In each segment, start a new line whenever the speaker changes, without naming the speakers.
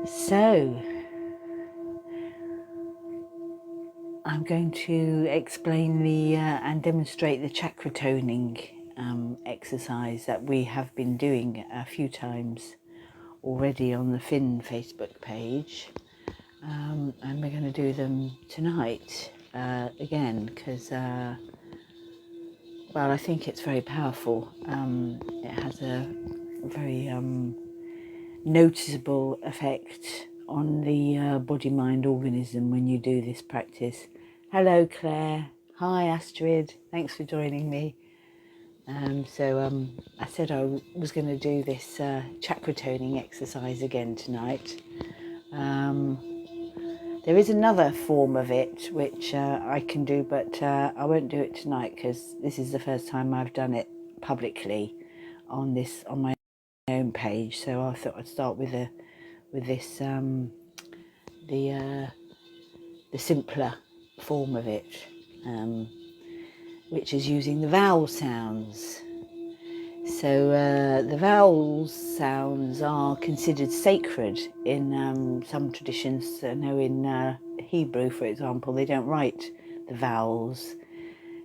So, I'm going to explain and demonstrate the chakra toning exercise that we have been doing a few times already on the Finn Facebook page. And we're going to do them tonight again because, I think it's very powerful. It has a very noticeable effect on the body-mind organism when you do this practice. Hello Claire, hi Astrid, thanks for joining me. I said I was going to do this chakra toning exercise again tonight. There is another form of it which I can do, but I won't do it tonight because this is the first time I've done it publicly on my own page. So I thought I'd start with this the simpler form of it, which is using the vowel sounds. So the vowel sounds are considered sacred in some traditions. I know in Hebrew, for example, they don't write the vowels.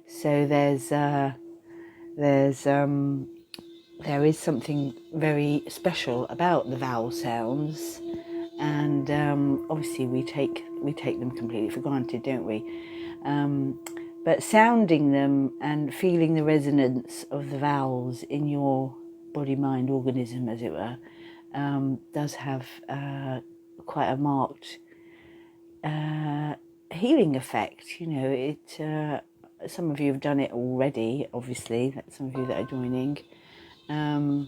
So there is something very special about the vowel sounds, and obviously we take them completely for granted, don't we? But sounding them and feeling the resonance of the vowels in your body-mind organism, as it were, does have quite a marked healing effect. You know, some of you have done it already, obviously. That's some of you that are joining. Not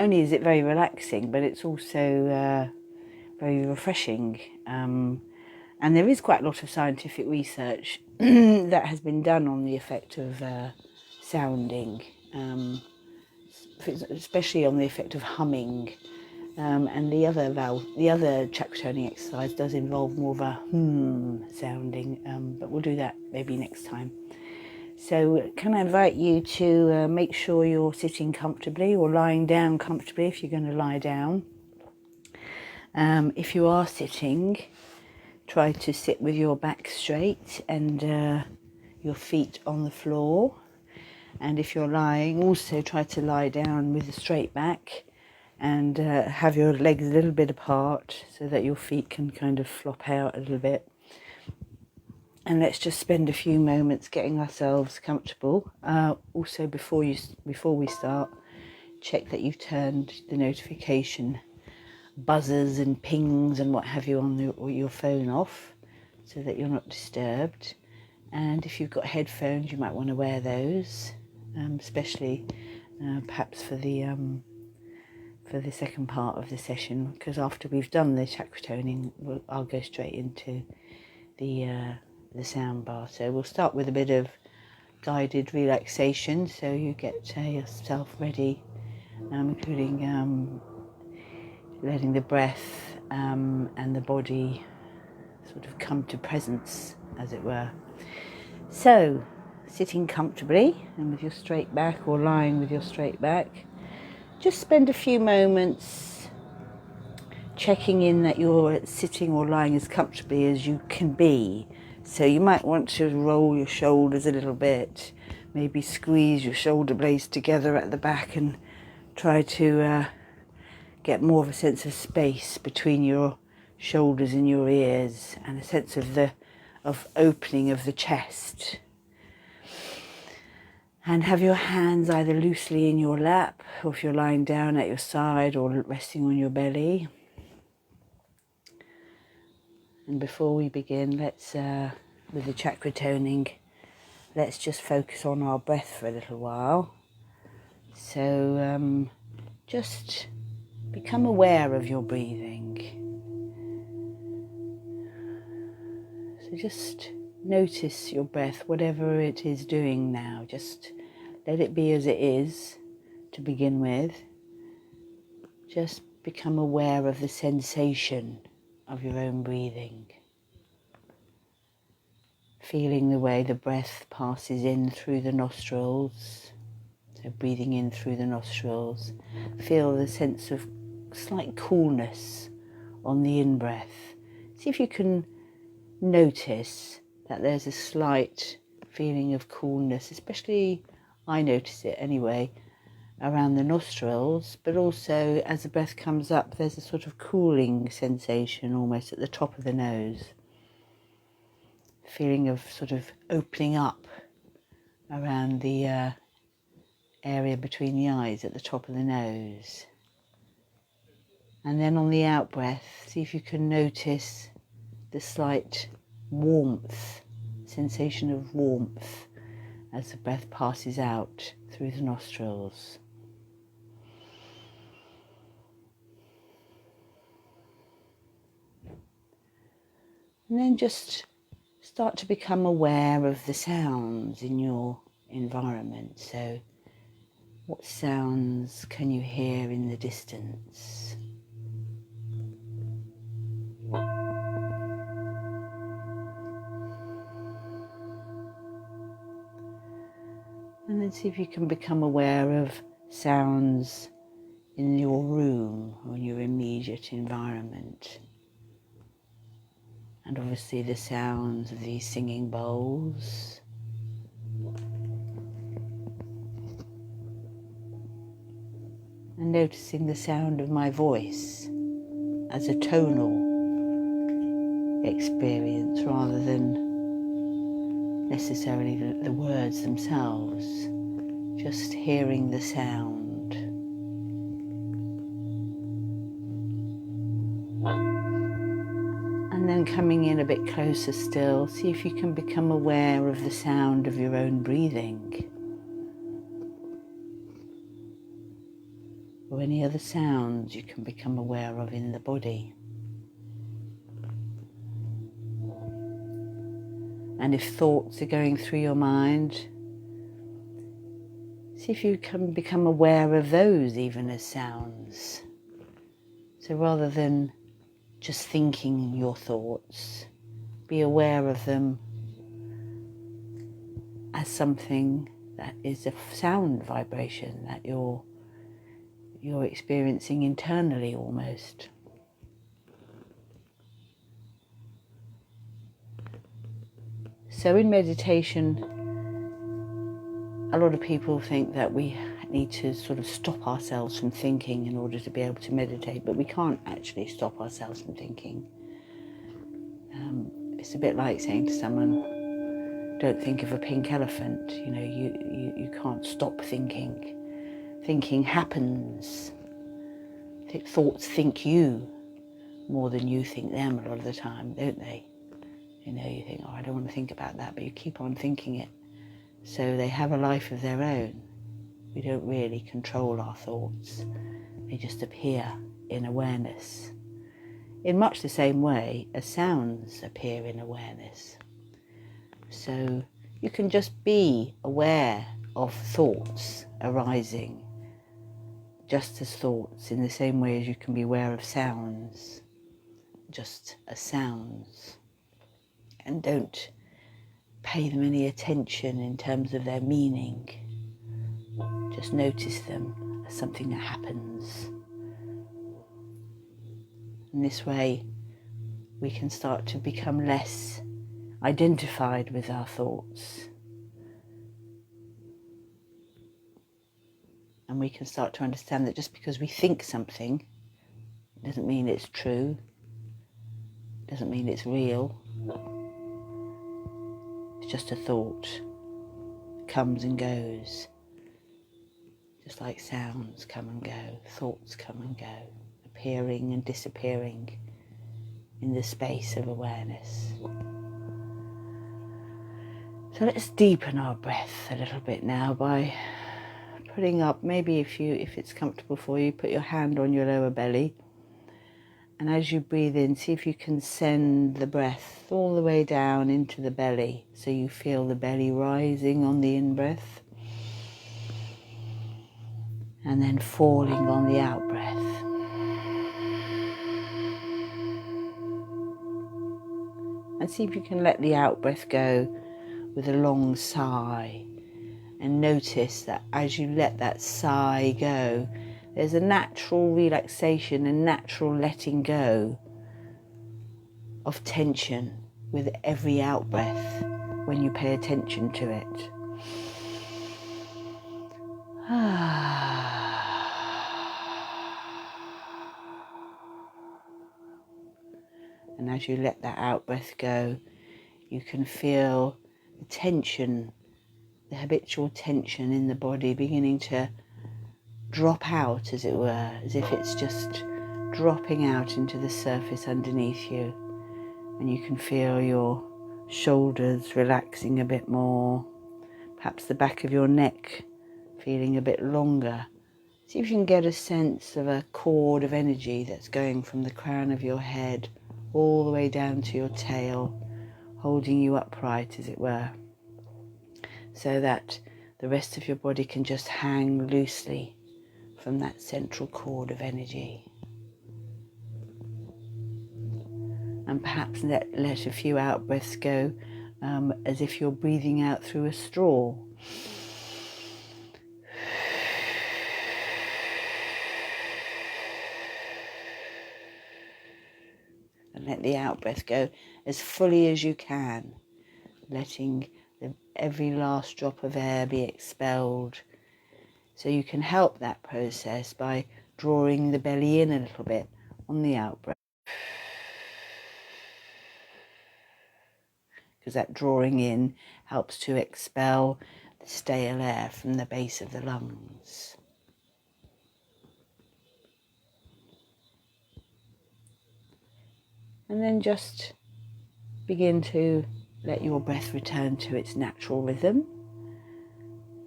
only is it very relaxing, but it's also very refreshing. And there is quite a lot of scientific research that has been done on the effect of sounding, especially on the effect of humming. And the other chakra toning exercise does involve more of a sounding, but we'll do that maybe next time. So can I invite you to make sure you're sitting comfortably or lying down comfortably if you're going to lie down. If you are sitting, try to sit with your back straight and your feet on the floor. And if you're lying, also try to lie down with a straight back and have your legs a little bit apart so that your feet can kind of flop out a little bit. And let's just spend a few moments getting ourselves comfortable. Also, before we start, check that you've turned the notification buzzers and pings and what have you on your phone off so that you're not disturbed. And if you've got headphones, you might want to wear those, especially perhaps for the second part of the session, because after we've done the chakra toning, I'll go straight into the sound bar. So we'll start with a bit of guided relaxation, so you get yourself ready, including letting the breath and the body sort of come to presence, as it were. So, sitting comfortably and with your straight back, or lying with your straight back, just spend a few moments checking in that you're sitting or lying as comfortably as you can be. So you might want to roll your shoulders a little bit, maybe squeeze your shoulder blades together at the back and try to get more of a sense of space between your shoulders and your ears, and a sense of opening of the chest. And have your hands either loosely in your lap, or if you're lying down at your side, or resting on your belly. And before we begin, let's with the chakra toning, let's just focus on our breath for a little while. So just become aware of your breathing. So just notice your breath, whatever it is doing now. Just let it be as it is to begin with. Just become aware of the sensation of your own breathing. Feeling the way the breath passes in through the nostrils, So breathing in through the nostrils, feel the sense of slight coolness on the in-breath. See if you can notice that there's a slight feeling of coolness, especially, I notice it anyway, around the nostrils, but also as the breath comes up, there's a sort of cooling sensation almost at the top of the nose. Feeling of sort of opening up around the area between the eyes at the top of the nose. And then on the out breath, see if you can notice the slight warmth, sensation of warmth as the breath passes out through the nostrils. And then just start to become aware of the sounds in your environment. So what sounds can you hear in the distance? And then see if you can become aware of sounds in your room or in your immediate environment. And obviously the sounds of these singing bowls. And noticing the sound of my voice as a tonal experience rather than necessarily the words themselves. Just hearing the sound. And then coming in a bit closer still, see if you can become aware of the sound of your own breathing. Or any other sounds you can become aware of in the body. And if thoughts are going through your mind, see if you can become aware of those even as sounds. So rather than just thinking your thoughts, be aware of them as something that is a sound vibration that you're experiencing internally almost. So in meditation, a lot of people think that we need to sort of stop ourselves from thinking in order to be able to meditate, but we can't actually stop ourselves from thinking. It's a bit like saying to someone, don't think of a pink elephant. You know, you can't stop thinking. Thinking happens. Thoughts think you more than you think them a lot of the time, don't they? You know, you think, oh, I don't want to think about that, but you keep on thinking it. So they have a life of their own. We don't really control our thoughts. They just appear in awareness. In much the same way as sounds appear in awareness. So you can just be aware of thoughts arising, just as thoughts, in the same way as you can be aware of sounds, just as sounds. And don't pay them any attention in terms of their meaning. Just notice them as something that happens. In this way, we can start to become less identified with our thoughts. And we can start to understand that just because we think something doesn't mean it's true, doesn't mean it's real. It's just a thought. It comes and goes. Just like sounds come and go, thoughts come and go, appearing and disappearing in the space of awareness. So let's deepen our breath a little bit now by putting up, maybe if it's comfortable for you, put your hand on your lower belly. And as you breathe in, see if you can send the breath all the way down into the belly. So you feel the belly rising on the in-breath. And then falling on the out-breath. And see if you can let the out-breath go with a long sigh and notice that as you let that sigh go, there's a natural relaxation and natural letting go of tension with every out-breath when you pay attention to it. And as you let that out-breath go, you can feel the tension, the habitual tension in the body beginning to drop out, as it were, as if it's just dropping out into the surface underneath you. And you can feel your shoulders relaxing a bit more, perhaps the back of your neck feeling a bit longer. See if you can get a sense of a cord of energy that's going from the crown of your head all the way down to your tail, holding you upright, as it were, so that the rest of your body can just hang loosely from that central cord of energy. And perhaps let a few out breaths go as if you're breathing out through a straw. And let the out breath go as fully as you can, letting every last drop of air be expelled. So you can help that process by drawing the belly in a little bit on the out breath, because that drawing in helps to expel the stale air from the base of the lungs. And then just begin to let your breath return to its natural rhythm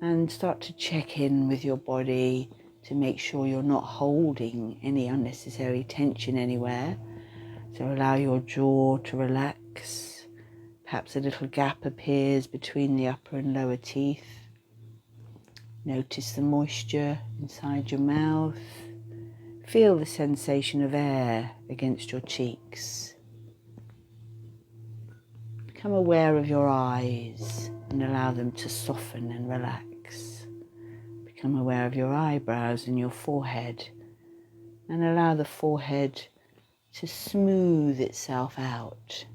and start to check in with your body to make sure you're not holding any unnecessary tension anywhere. So allow your jaw to relax. Perhaps a little gap appears between the upper and lower teeth. Notice the moisture inside your mouth. Feel the sensation of air against your cheeks. Become aware of your eyes and allow them to soften and relax. Become aware of your eyebrows and your forehead and allow the forehead to smooth itself out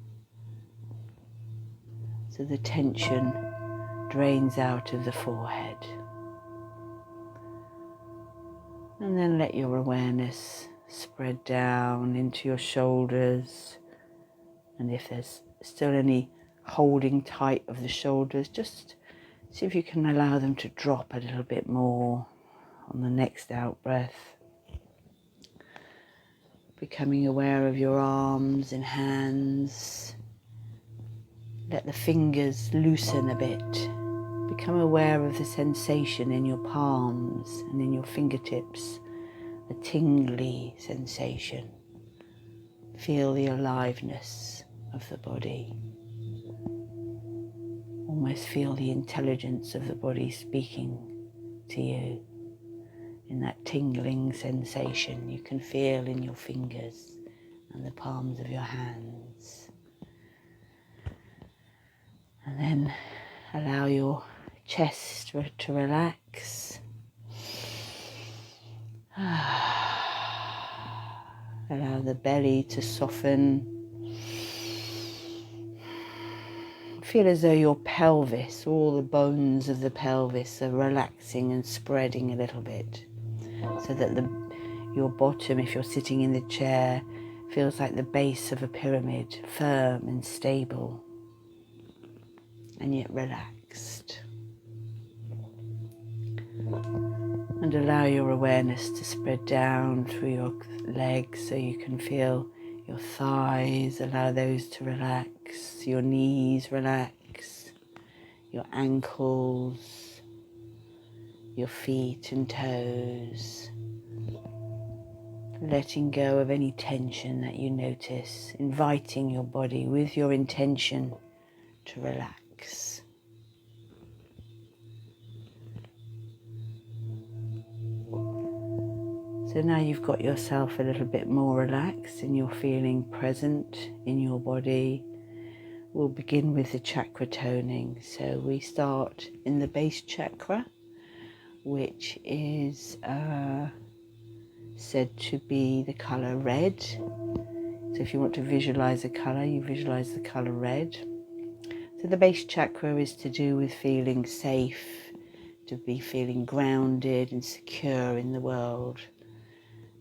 so the tension drains out of the forehead. And then let your awareness spread down into your shoulders, and if there's still any holding tight of the shoulders, just see if you can allow them to drop a little bit more on the next out breath. Becoming aware of your arms and hands. Let the fingers loosen a bit. Become aware of the sensation in your palms and in your fingertips, a tingly sensation. Feel the aliveness of the body. Almost feel the intelligence of the body speaking to you. In that tingling sensation you can feel in your fingers and the palms of your hands. And then allow your chest to relax. Allow the belly to soften. Feel as though your pelvis, all the bones of the pelvis are relaxing and spreading a little bit, so that your bottom, if you're sitting in the chair, feels like the base of a pyramid, firm and stable, and yet relaxed. And allow your awareness to spread down through your legs so you can feel your thighs, allow those to relax, your knees relax, your ankles, your feet and toes. Letting go of any tension that you notice, inviting your body with your intention to relax. So now you've got yourself a little bit more relaxed and you're feeling present in your body. we'll begin with the chakra toning. So we start in the base chakra, which is said to be the colour red. So if you want to visualize a colour, you visualize the colour red. So the base chakra is to do with feeling safe, to be feeling grounded and secure in the world.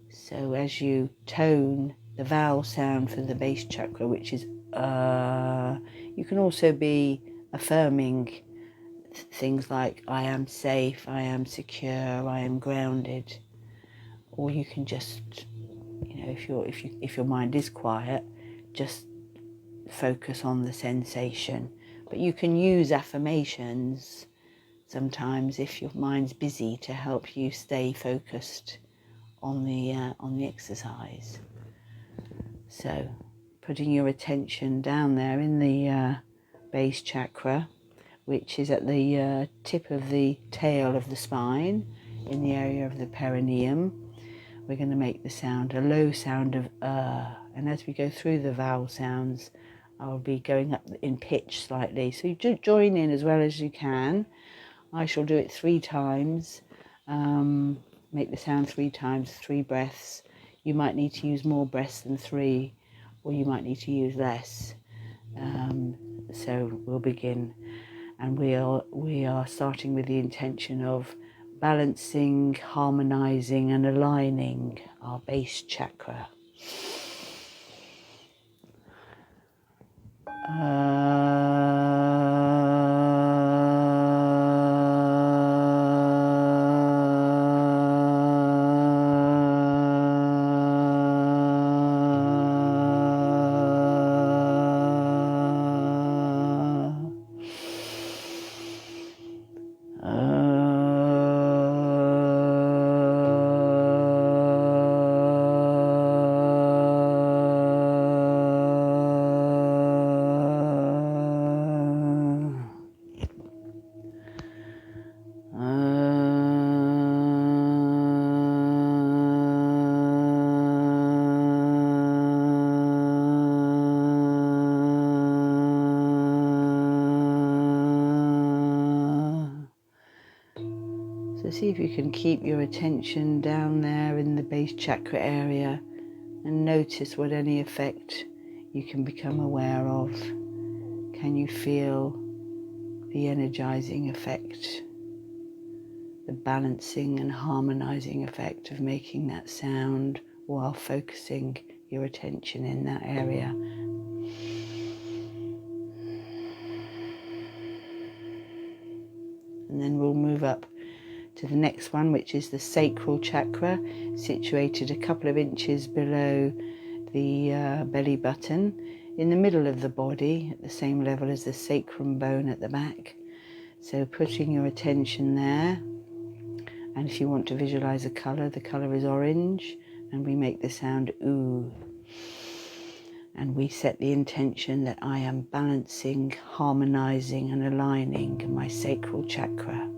So as you tone the vowel sound for the base chakra, which is you can also be affirming things like I am safe, I am secure, I am grounded. Or you can just, if your mind is quiet, just focus on the sensation. But you can use affirmations sometimes if your mind's busy to help you stay focused on the exercise. So putting your attention down there in the base chakra, which is at the tip of the tail of the spine, in the area of the perineum. We're going to make the sound a low sound of and as we go through the vowel sounds, I'll be going up in pitch slightly, so you join in as well as you can. I shall do it 3 times, make the sound 3 times, 3 breaths. You might need to use more breaths than 3, or you might need to use less. So we'll begin, and we are starting with the intention of balancing, harmonizing and aligning our base chakra. So see if you can keep your attention down there in the base chakra area and notice what any effect you can become aware of. Can you feel the energizing effect, the balancing and harmonizing effect of making that sound while focusing your attention in that area? And then we'll move up to the next one, which is the sacral chakra, situated a couple of inches below the belly button, in the middle of the body, at the same level as the sacrum bone at the back. So putting your attention there, and if you want to visualize a color, the color is orange, and we make the sound ooh. And we set the intention that I am balancing, harmonizing and aligning my sacral chakra.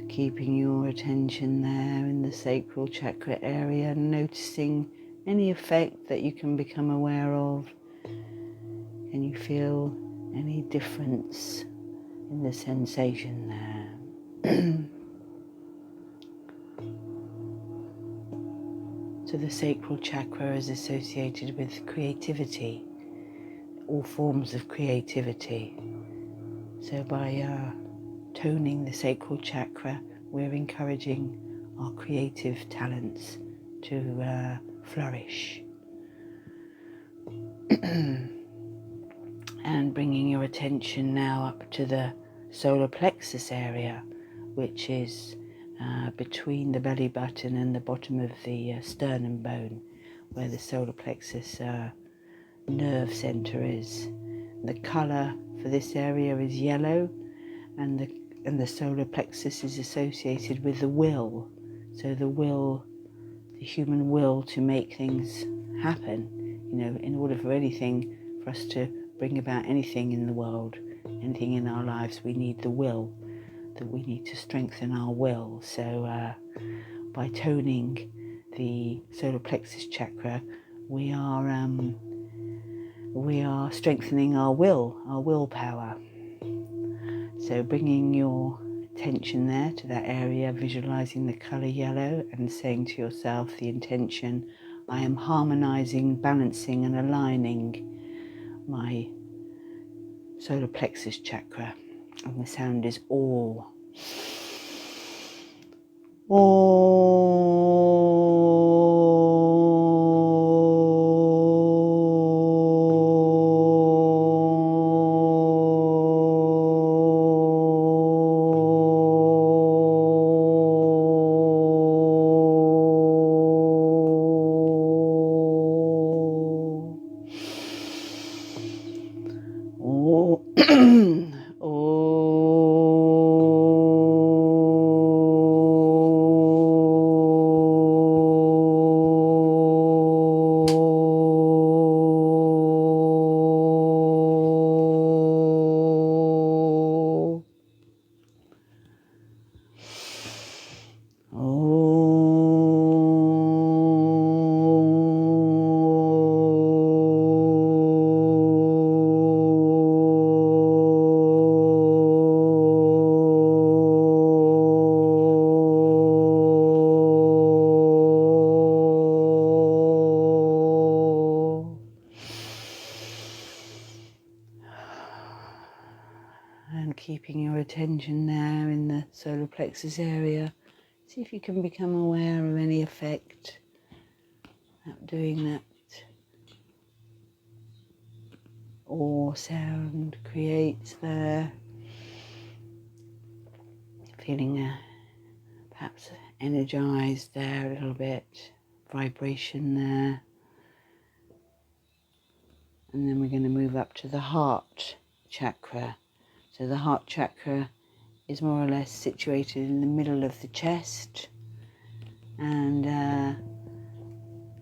Keeping your attention there in the sacral chakra area, noticing any effect that you can become aware of. Can you feel any difference in the sensation there? So the sacral chakra is associated with creativity, all forms of creativity. So by toning the sacral chakra, we're encouraging our creative talents to flourish. And bringing your attention now up to the solar plexus area, which is between the belly button and the bottom of the sternum bone, where the solar plexus nerve center is. The colour for this area is yellow, and the solar plexus is associated with the will. So the human will to make things happen. You know, in order for anything, for us to bring about anything in the world, anything in our lives, we need the will. That we need to strengthen our will. So by toning the solar plexus chakra, we are strengthening our willpower. So bringing your attention there to that area, visualizing the color yellow and saying to yourself the intention, I am harmonizing, balancing and aligning my solar plexus chakra. And the sound is awe. And keeping your attention there in the solar plexus area, see if you can become aware of any effect that doing that or sound creates there. Feeling perhaps energized there a little bit, vibration there. And then we're going to move up to the heart chakra. So the heart chakra is more or less situated in the middle of the chest, and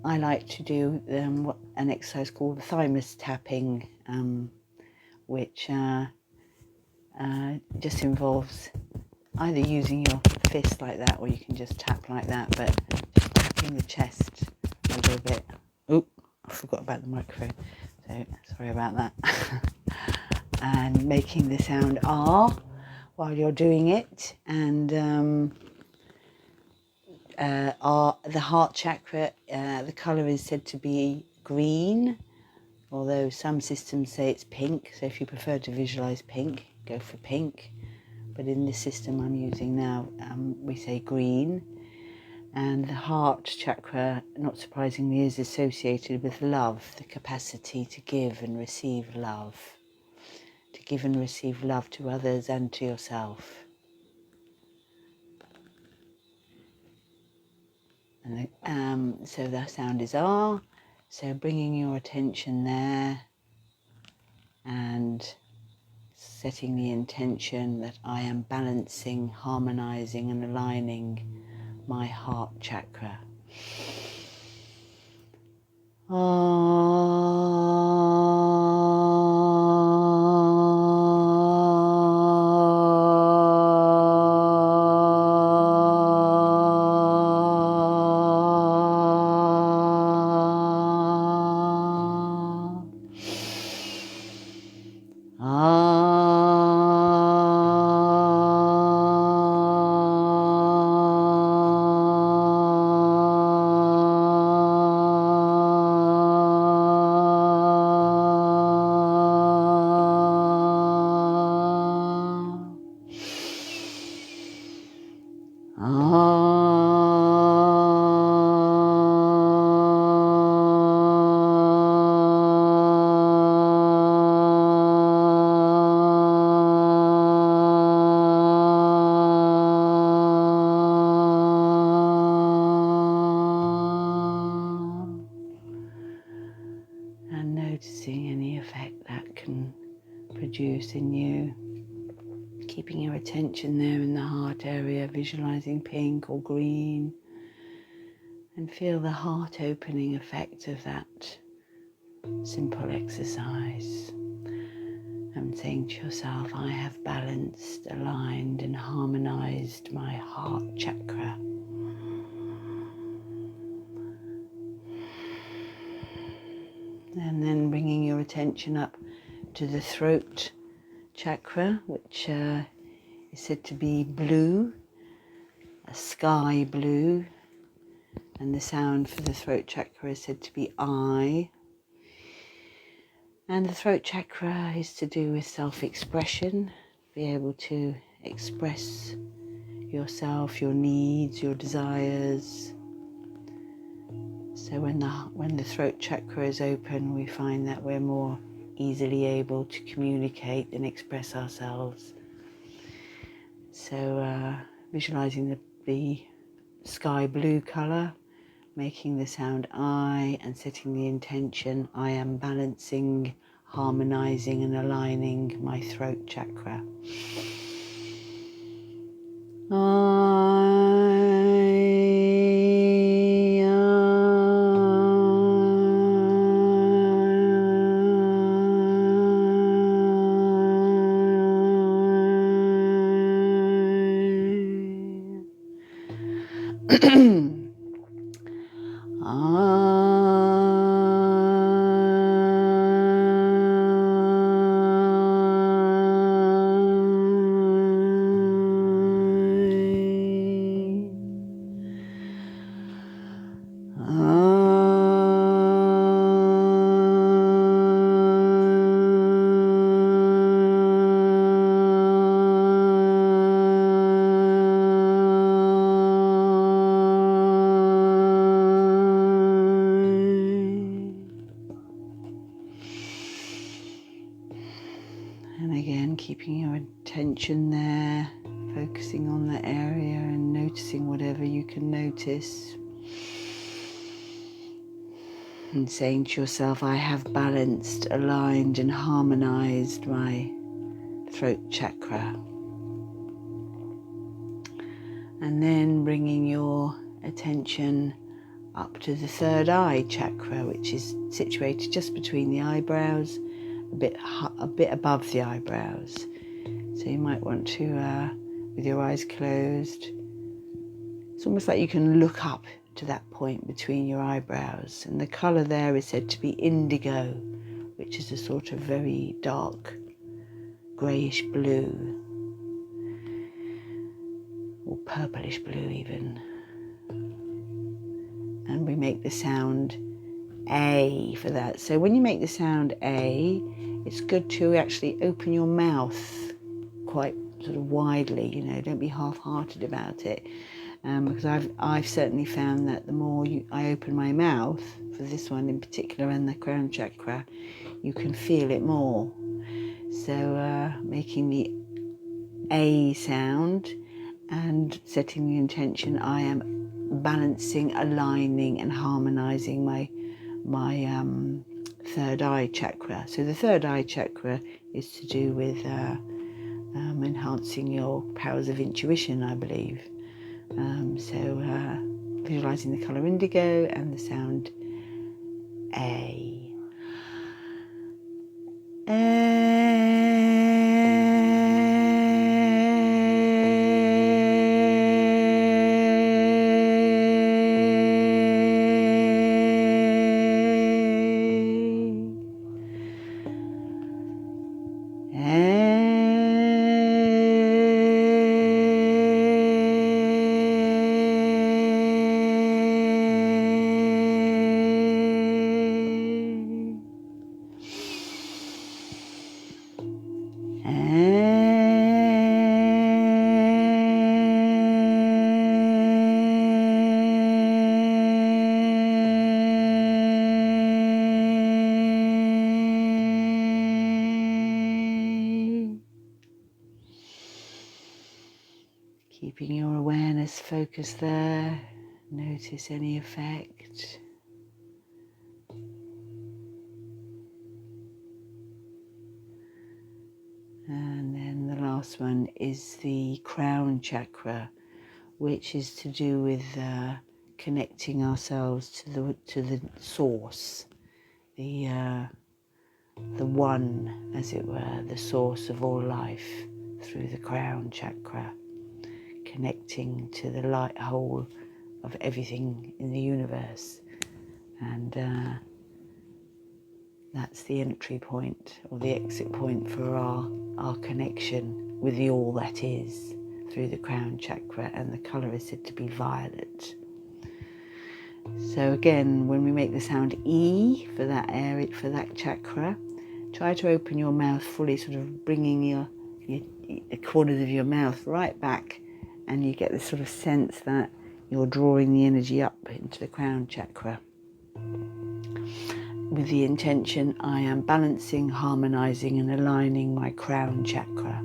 I like to do an exercise called thymus tapping, which just involves either using your fist like that, or you can just tap like that, but just tapping the chest a little bit. Oh, I forgot about the microphone, so sorry about that. And making the sound R while you're doing it, and the heart chakra, the colour is said to be green, although some systems say it's pink, so if you prefer to visualise pink, go for pink, but in this system I'm using now, we say green. And the heart chakra, not surprisingly, is associated with love, the capacity to give and receive love. To give and receive love to others and to yourself. And so the sound is R. So bringing your attention there and setting the intention that I am balancing, harmonizing and aligning my heart chakra. And noticing any effect that can produce in you. Keeping your attention there in the heart area, visualizing pink or green, and feel the heart opening effect of that simple exercise. And saying to yourself, I have balanced, aligned and harmonized my heart chakra. And then bringing your attention up to the throat chakra, which is said to be blue, a sky blue, and the sound for the throat chakra is said to be I. And the throat chakra is to do with self-expression, be able to express yourself, your needs, your desires. So when the throat chakra is open, we find that we're more easily able to communicate and express ourselves. So visualizing the sky blue colour, making the sound I and setting the intention, I am balancing, harmonizing and aligning my throat chakra. And again, keeping your attention there, focusing on the area and noticing whatever you can notice. And saying to yourself, I have balanced, aligned and harmonized my throat chakra. And then bringing your attention up to the third eye chakra, which is situated just between the eyebrows, a bit above the eyebrows. So you might want to, with your eyes closed, it's almost like you can look up to that point between your eyebrows. And the colour there is said to be indigo, which is a sort of very dark greyish blue, or purplish blue even. And we make the sound A for that. So when you make the sound A, it's good to actually open your mouth quite sort of widely, don't be half-hearted about it. Because I've certainly found that the more I open my mouth, for this one in particular and the crown chakra, you can feel it more. So making the A sound and setting the intention, I am balancing, aligning and harmonizing my third eye chakra. So the third eye chakra is to do with enhancing your powers of intuition, I believe. So visualizing the color indigo and the sound A. Keeping your awareness focused there. Notice any effect. And then the last one is the crown chakra, which is to do with connecting ourselves to the source, the one, as it were, the source of all life through the crown chakra, connecting to the light whole of everything in the universe. And that's the entry point or the exit point for our connection with the all that is through the crown chakra, and the colour is said to be violet. So again, when we make the sound E for that area, for that chakra, try to open your mouth fully, sort of bringing the corners of your mouth right back, and you get this sort of sense that you're drawing the energy up into the crown chakra. With the intention, I am balancing, harmonizing and aligning my crown chakra.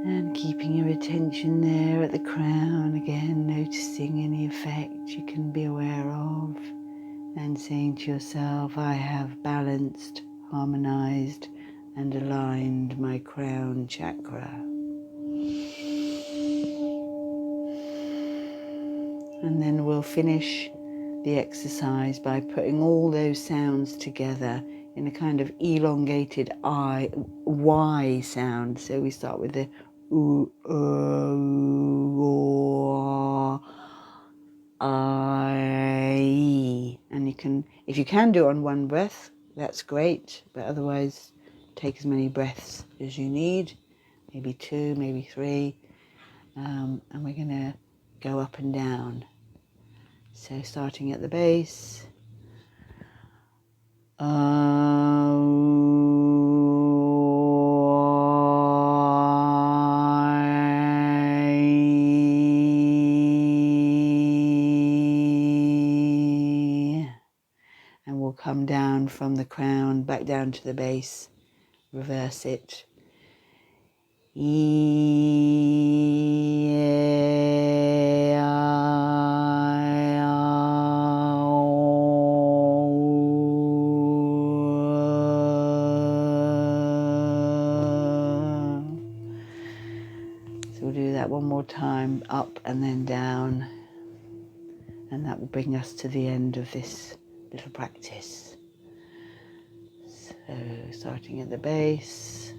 And keeping your attention there at the crown, again noticing any effect you can be aware of, and saying to yourself, I have balanced, harmonized and aligned my crown chakra. And then we'll finish the exercise by putting all those sounds together in a kind of elongated Y sound. So we start with the oo, I. And you can, if you can do it on one breath, that's great. But otherwise, take as many breaths as you need. Maybe 2, maybe 3. And we're going to go up and down. So starting at the base. And we'll come down from the crown back down to the base. Reverse it. So we'll do that one more time, up and then down, and that will bring us to the end of this little practice. So starting at the base.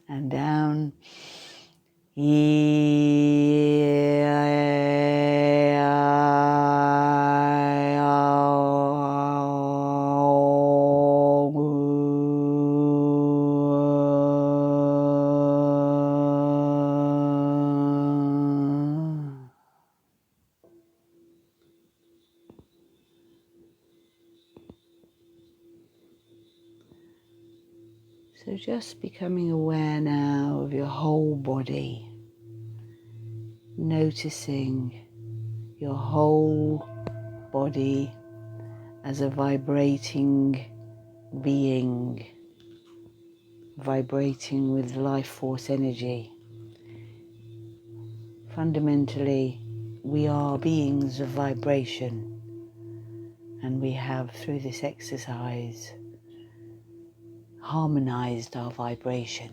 And down. So just becoming aware now of your whole body, noticing your whole body as a vibrating being, vibrating with life force energy. Fundamentally, we are beings of vibration, and we have, through this exercise, harmonized our vibration.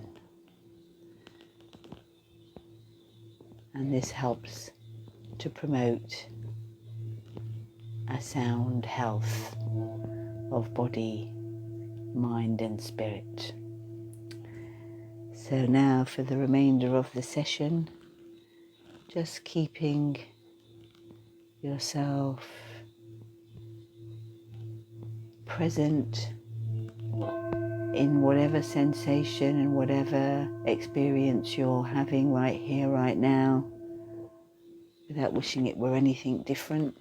And this helps to promote a sound health of body, mind and spirit. So now for the remainder of the session, just keeping yourself present in whatever sensation and whatever experience you're having right here, right now, without wishing it were anything different.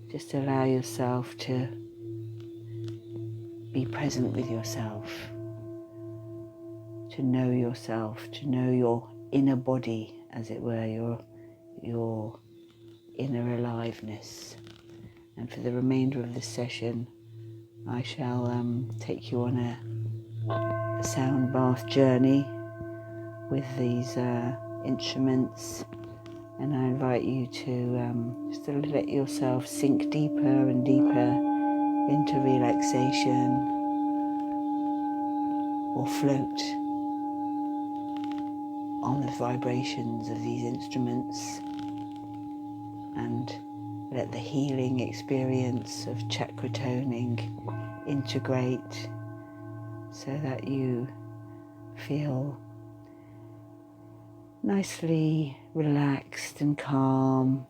Just allow yourself to be present with yourself, to know your inner body, as it were, your inner aliveness. And for the remainder of this session, I shall take you on a sound bath journey with these instruments, and I invite you to just to let yourself sink deeper and deeper into relaxation, or float on the vibrations of these instruments, and let the healing experience of chakra toning integrate so that you feel nicely relaxed and calm,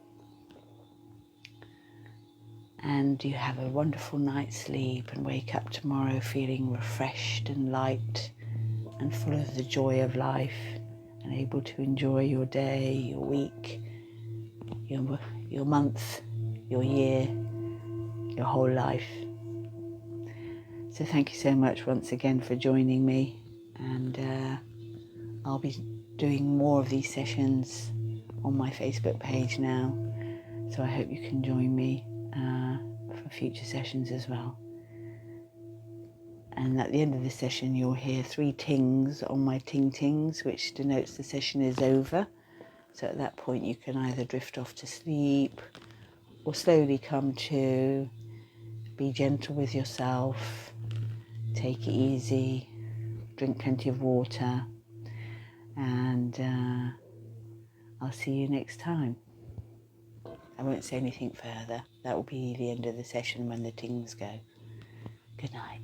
and you have a wonderful night's sleep and wake up tomorrow feeling refreshed and light and full of the joy of life, and able to enjoy your day, your week, your month, your year, your whole life. So thank you so much once again for joining me, and I'll be doing more of these sessions on my Facebook page now, so I hope you can join me for future sessions as well. And at the end of the session you'll hear 3 tings on my ting-tings, which denotes the session is over. So at that point you can either drift off to sleep or slowly come to. Be gentle with yourself, take it easy, drink plenty of water, and I'll see you next time. I won't say anything further. That will be the end of the session when the tings go. Good night.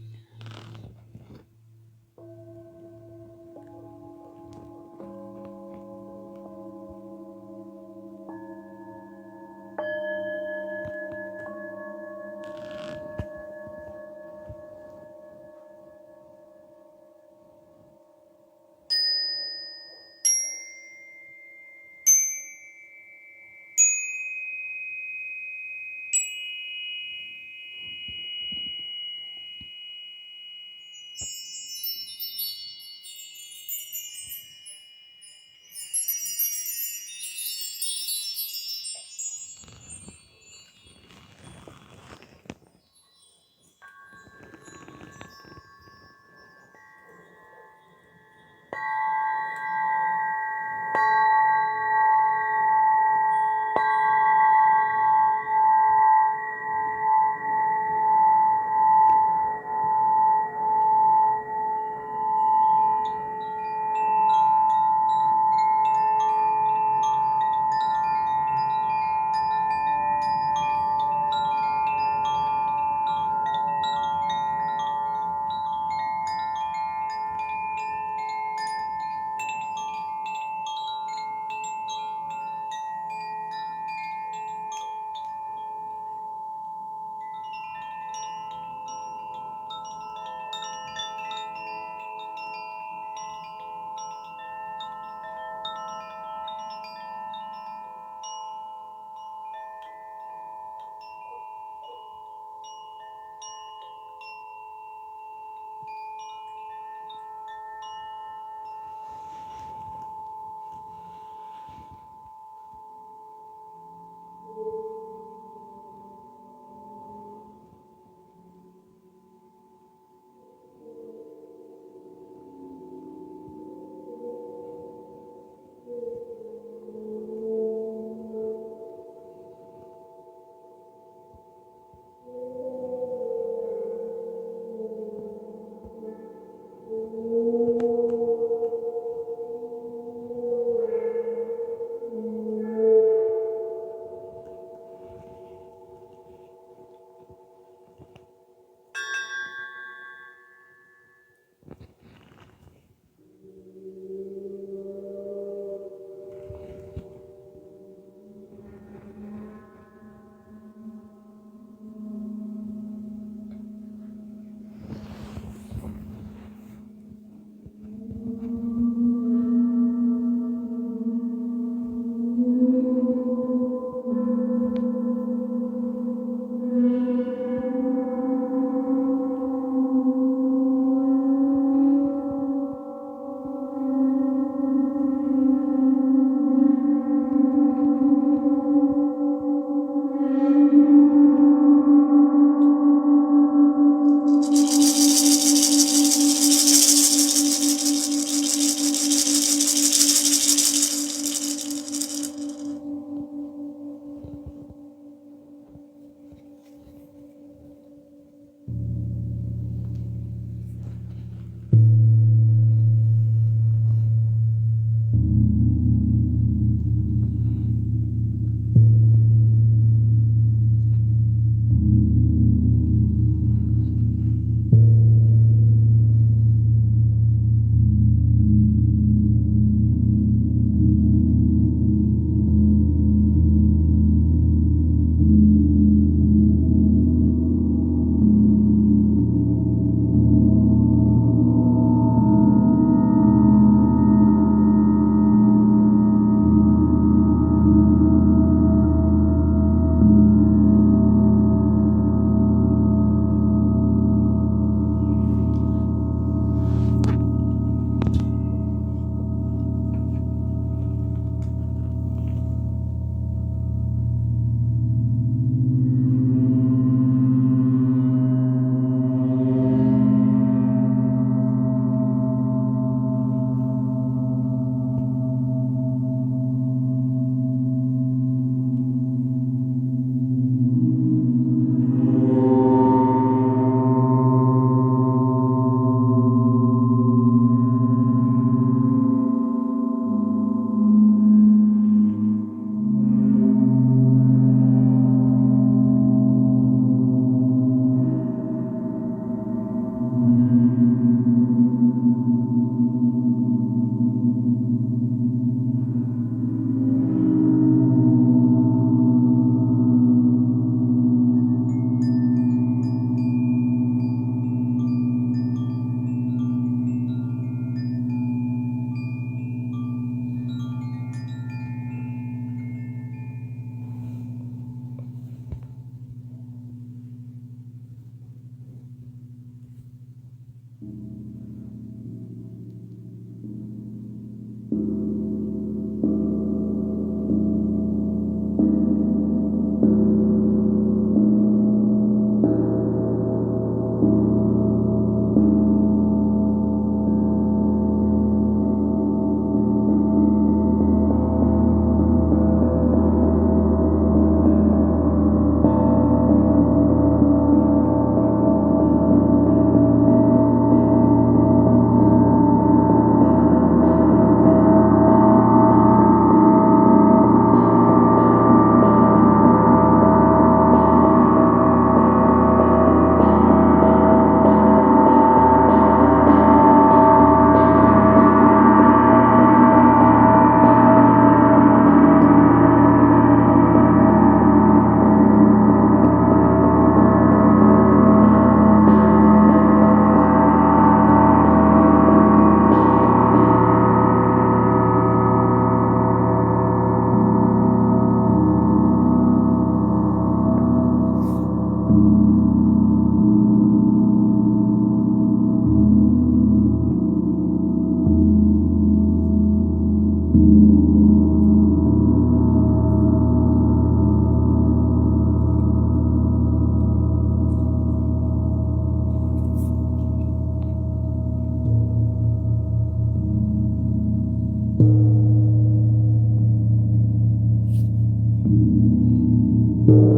you.